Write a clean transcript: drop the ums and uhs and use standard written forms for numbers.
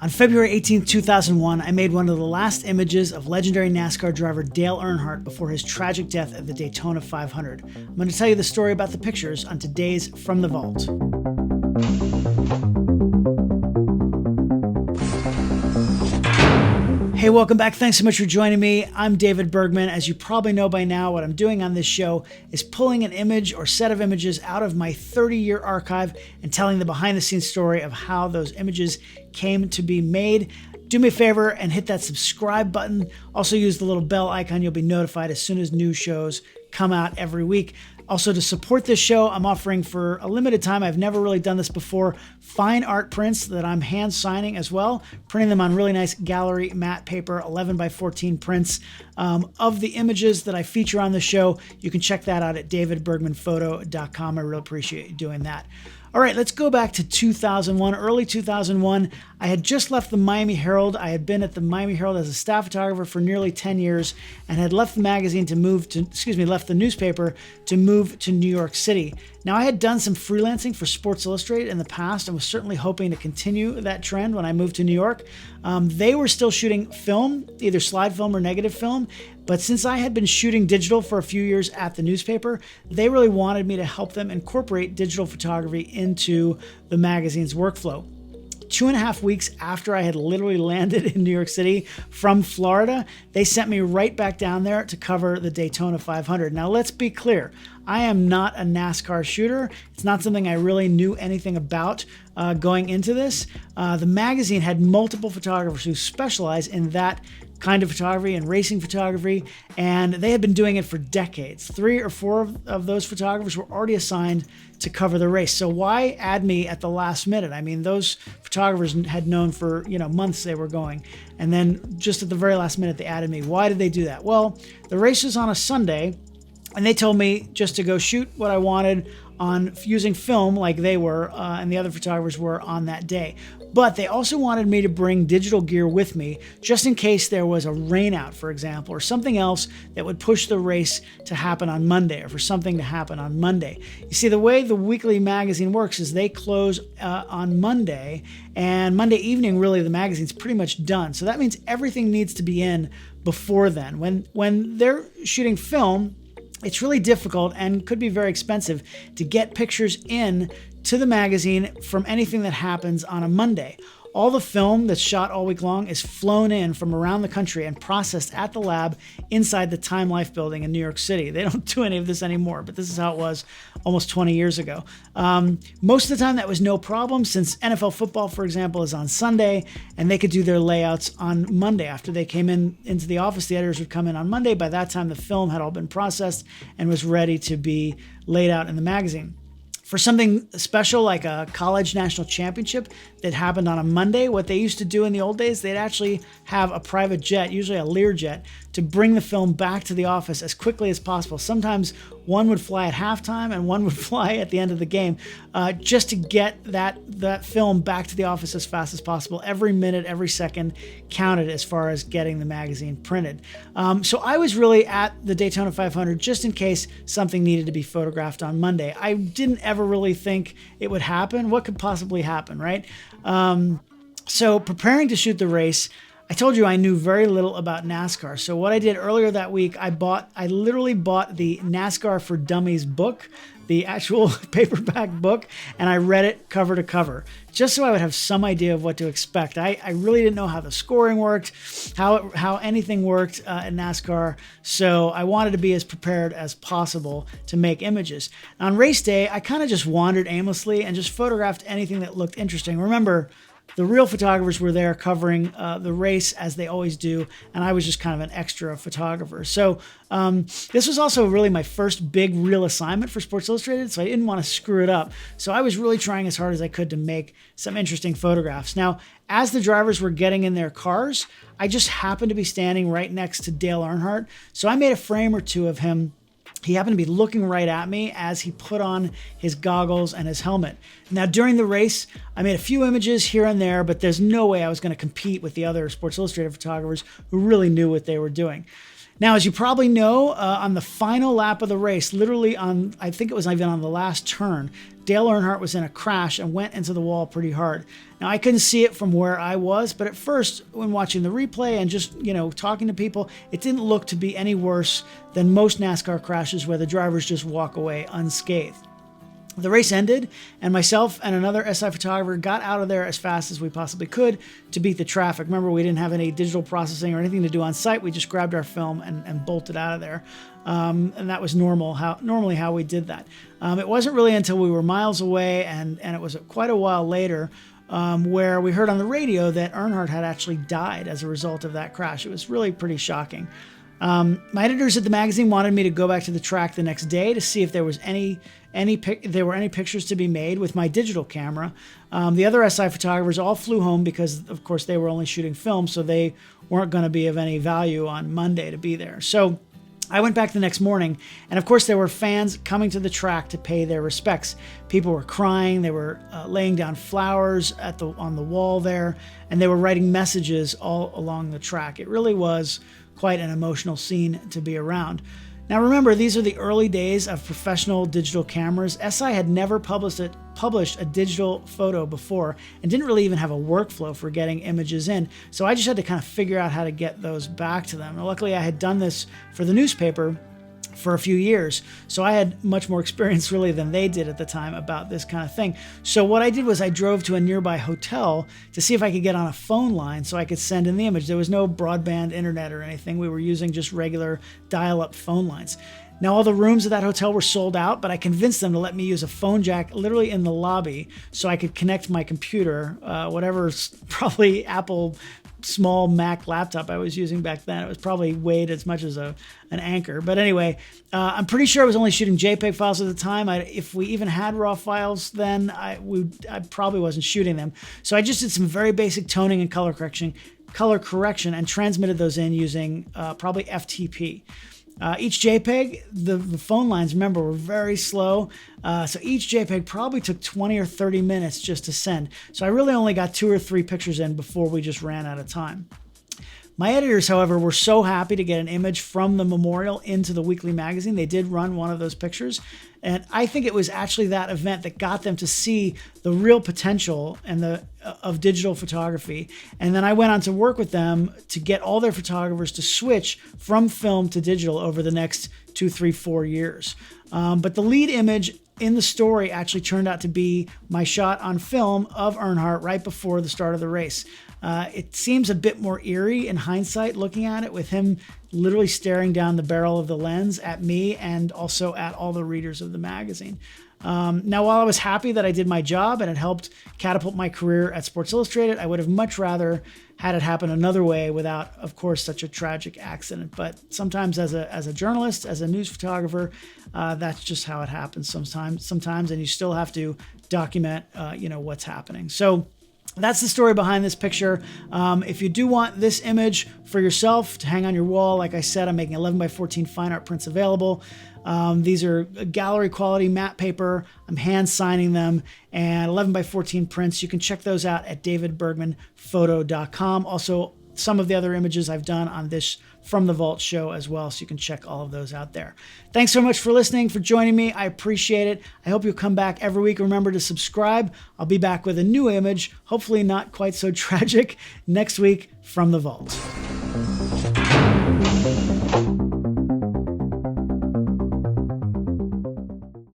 On February 18, 2001, I made one of the last images of legendary NASCAR driver Dale Earnhardt before his tragic death at the Daytona 500. I'm going to tell you the story about the pictures on today's From the Vault. Hey, welcome back. Thanks so much for joining me. I'm David Bergman. As you probably know by now, what I'm doing on this show is pulling an image or set of images out of my 30-year archive and telling the behind-the-scenes story of how those images came to be made. Do me a favor and hit that subscribe button. Also use the little bell icon. You'll be notified as soon as new shows come out every week. Also, to support this show, I'm offering for a limited time, I've never really done this before, fine art prints that I'm hand signing as well, printing them on really nice gallery matte paper, 11 by 14 prints of the images that I feature on the show. You can check that out at davidbergmanphoto.com. I really appreciate you doing that. All right, let's go back to 2001, early 2001. I had just left the Miami Herald. I had been at the Miami Herald as a staff photographer for nearly 10 years and had left the magazine to left the newspaper to move to New York City. Now, I had done some freelancing for Sports Illustrated in the past and was certainly hoping to continue that trend when I moved to New York. They were still shooting film, either slide film or negative film. But since I had been shooting digital for a few years at the newspaper, they really wanted me to help them incorporate digital photography into the magazine's workflow. 2.5 weeks after I had literally landed in New York City from Florida, they sent me right back down there to cover the Daytona 500. Now, let's be clear. I am not a NASCAR shooter. It's not something I really knew anything about going into this. The magazine had multiple photographers who specialize in that kind of photography and racing photography, and they had been doing it for decades. 3 or 4 of those photographers were already assigned to cover the race. So why add me at the last minute? I mean, those photographers had known for months they were going, and then just at the very last minute they added me. Why did they do that? Well, the race was on a Sunday, and they told me just to go shoot what I wanted on using film like they were and the other photographers were on that day. But they also wanted me to bring digital gear with me just in case there was a rainout, for example, or something else that would push the race to happen on Monday or for something to happen on Monday. You see, the way the weekly magazine works is they close on Monday, and Monday evening, really, the magazine's pretty much done. So that means everything needs to be in before then. When they're shooting film, it's really difficult and could be very expensive to get pictures in to the magazine from anything that happens on a Monday. All the film that's shot all week long is flown in from around the country and processed at the lab inside the Time Life building in New York City. They don't do any of this anymore, but this is how it was almost 20 years ago. Most of the time that was no problem, since NFL football, for example, is on Sunday, and they could do their layouts on Monday. After they came into the office, the editors would come in on Monday. By that time, the film had all been processed and was ready to be laid out in the magazine. For something special like a college national championship that happened on a Monday, what they used to do in the old days, they'd actually have a private jet, usually a Learjet, to bring the film back to the office as quickly as possible. Sometimes one would fly at halftime and one would fly at the end of the game, just to get that film back to the office as fast as possible. Every minute, every second counted as far as getting the magazine printed. So I was really at the Daytona 500 just in case something needed to be photographed on Monday. I didn't ever really think it would happen. What could possibly happen, right? So preparing to shoot the race, I told you I knew very little about NASCAR. So what I did earlier that week, I literally bought the NASCAR for Dummies book, the actual paperback book, and I read it cover to cover, just so I would have some idea of what to expect. I really didn't know how the scoring worked, how anything worked at NASCAR, so I wanted to be as prepared as possible to make images. On race day, I kind of just wandered aimlessly and just photographed anything that looked interesting. Remember, the real photographers were there covering the race as they always do, and I was just kind of an extra photographer. So this was also really my first big real assignment for Sports Illustrated, so I didn't want to screw it up. So I was really trying as hard as I could to make some interesting photographs. Now, as the drivers were getting in their cars, I just happened to be standing right next to Dale Earnhardt, so I made a frame or two of him. He happened to be looking right at me as he put on his goggles and his helmet. Now, during the race, I made a few images here and there, but there's no way I was going to compete with the other Sports Illustrated photographers who really knew what they were doing. Now, as you probably know, on the final lap of the race, literally on, I think it was even on the last turn, Dale Earnhardt was in a crash and went into the wall pretty hard. Now, I couldn't see it from where I was, but at first, when watching the replay and just, talking to people, it didn't look to be any worse than most NASCAR crashes where the drivers just walk away unscathed. The race ended, and myself and another SI photographer got out of there as fast as we possibly could to beat the traffic. Remember, we didn't have any digital processing or anything to do on site. We just grabbed our film and bolted out of there. And that was normally how we did that. It wasn't really until we were miles away, and it was quite a while later, where we heard on the radio that Earnhardt had actually died as a result of that crash. It was really pretty shocking. My editors at the magazine wanted me to go back to the track the next day to see if there was any pictures to be made with my digital camera. The other SI photographers all flew home because, of course, they were only shooting film, so they weren't going to be of any value on Monday to be there. So I went back the next morning, and of course there were fans coming to the track to pay their respects. People were crying, they were laying down flowers on the wall there, and they were writing messages all along the track. It really was quite an emotional scene to be around. Now remember, these are the early days of professional digital cameras. SI had never published a digital photo before and didn't really even have a workflow for getting images in. So I just had to kind of figure out how to get those back to them. And luckily I had done this for the newspaper for a few years, so I had much more experience really than they did at the time about this kind of thing. So what I did was I drove to a nearby hotel to see if I could get on a phone line so I could send in the image. There was no broadband internet or anything. We were using just regular dial-up phone lines. Now, all the rooms at that hotel were sold out, but I convinced them to let me use a phone jack literally in the lobby so I could connect my computer, whatever, probably Apple small Mac laptop I was using back then. It was probably weighed as much as an anchor. But anyway, I'm pretty sure I was only shooting JPEG files at the time. If we even had RAW files then, I probably wasn't shooting them. So I just did some very basic toning and color correction and transmitted those in using probably FTP. Each JPEG, the phone lines, remember, were very slow. So each JPEG probably took 20 or 30 minutes just to send. So I really only got 2 or 3 pictures in before we just ran out of time. My editors, however, were so happy to get an image from the memorial into the weekly magazine. They did run one of those pictures. And I think it was actually that event that got them to see the real potential of digital photography. And then I went on to work with them to get all their photographers to switch from film to digital over the next 2, 3, 4 years. But the lead image in the story actually turned out to be my shot on film of Earnhardt right before the start of the race. It seems a bit more eerie in hindsight looking at it, with him literally staring down the barrel of the lens at me and also at all the readers of the magazine. Now, while I was happy that I did my job and it helped catapult my career at Sports Illustrated, I would have much rather had it happen another way without, of course, such a tragic accident. But sometimes as a journalist, as a news photographer, that's just how it happens sometimes, and you still have to document, what's happening. So that's the story behind this picture. If you do want this image for yourself to hang on your wall, like I said, I'm making 11 by 14 fine art prints available. These are gallery quality matte paper. I'm hand signing them, and 11 by 14 prints. You can check those out at davidbergmanphoto.com. Also, some of the other images I've done on this From the Vault show as well, so you can check all of those out there. Thanks so much for listening, for joining me. I appreciate it. I hope you'll come back every week. Remember to subscribe. I'll be back with a new image, hopefully not quite so tragic, next week from the Vault.